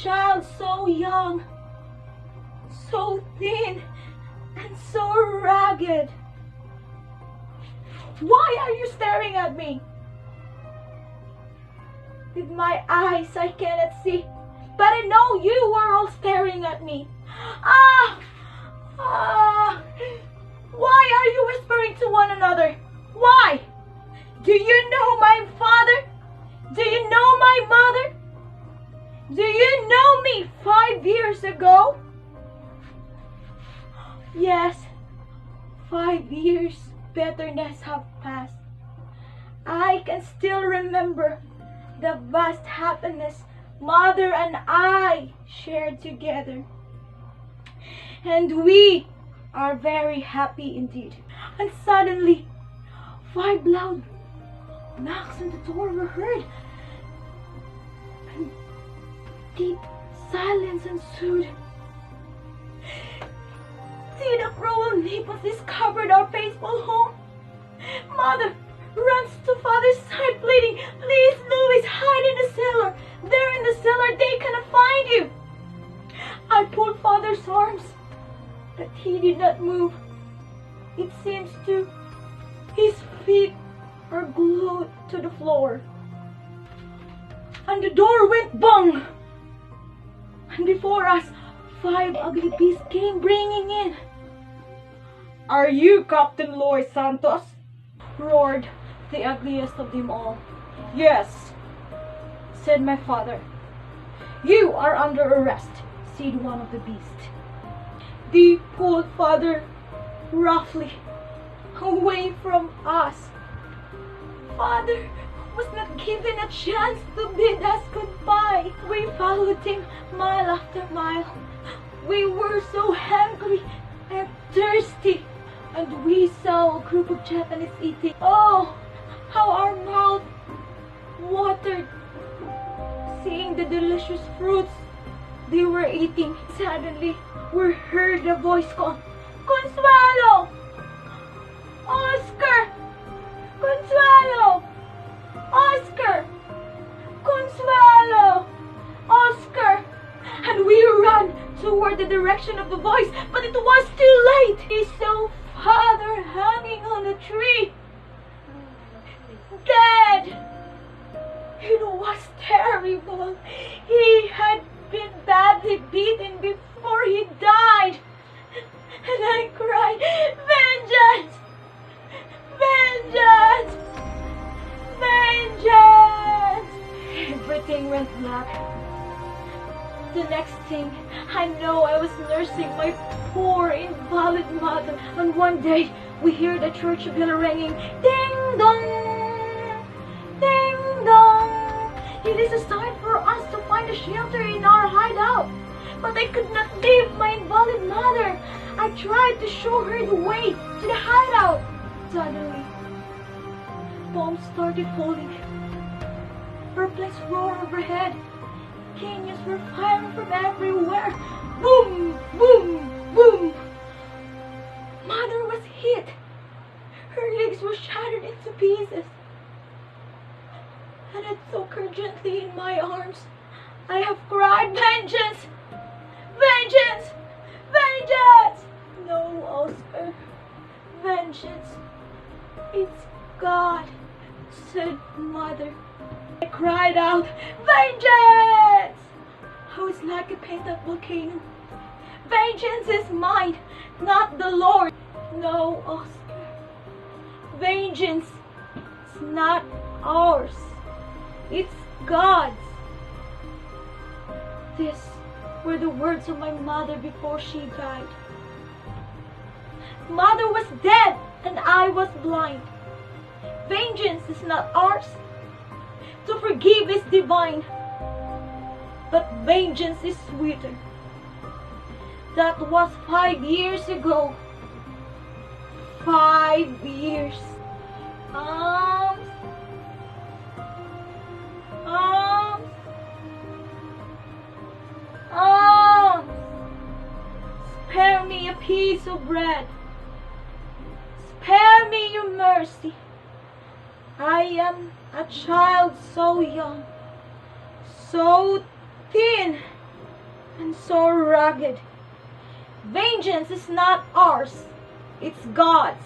child so young, so thin, and so ragged. Why are you staring at me? With my eyes I cannot see, but I know you were all staring at me. Why are you whispering to one another? Why? Do you know my father? Do you know my mother? Do you know me 5 years ago? Yes, 5 years bitterness have passed. I can still remember the vast happiness Mother and I shared together. And we are very happy indeed. And suddenly, 5 loud knocks on the door were heard. And deep silence ensued. See the cruel neighbors discovered our faithful home. Mother runs to Father's side pleading, "Please, Louis, hide in the cellar. There in the cellar they cannot find you." I pulled Father's arms, but he did not move. It seems his feet are glued to the floor. And the door went bang. And before us, 5 ugly beasts came bringing in. "Are you Captain Lois Santos?" roared the ugliest of them all. "Yes," said my father. "You are under arrest," said one of the beasts. They pulled Father roughly away from us. Father was not given a chance to bid us goodbye. We followed him mile after mile. We were so hungry and thirsty, and we saw a group of Japanese eating. Oh, how our mouth watered seeing the delicious fruits they were eating. Suddenly, we heard a voice call, "Consuelo! Oscar! Consuelo! Oscar! Consuelo! Oscar!" And we ran toward the direction of the voice, but it was too late. We saw Father hanging on a tree, dead. It was terrible. He had been badly beaten before he died. And I cried, "Vengeance! Vengeance! Vengeance!" Everything went black. The next thing I know, I was nursing my poor invalid mother. And one day, we hear the church bell ringing. Ding dong! Ding dong! It is a sign for us to find a shelter in our hideout. But I could not leave my invalid mother. I tried to show her the way to the hideout. Suddenly, bombs started falling. Airplanes roared overhead. Canyons were firing from everywhere. Boom! Boom! Boom! Mother was hit. Her legs were shattered into pieces. And I took her gently in my arms. I have cried, "Vengeance! Vengeance! Vengeance!" "No, Oscar. Vengeance. It's God," said Mother. I cried out, "Vengeance!" I was like a pent-up volcano. "Vengeance is mine, not the Lord." "No, Oscar. Vengeance is not ours. It's God's." These were the words of my mother before she died. Mother was dead and I was blind. Vengeance is not ours. To forgive is divine, but vengeance is sweeter. That was 5 years ago. 5 years. Arms. Arms. Arms. Spare me a piece of bread. Spare me your mercy. I am a child so young, so thin, so rugged. Vengeance is not ours. It's God's.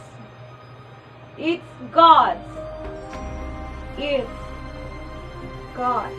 It's God's. It's God's.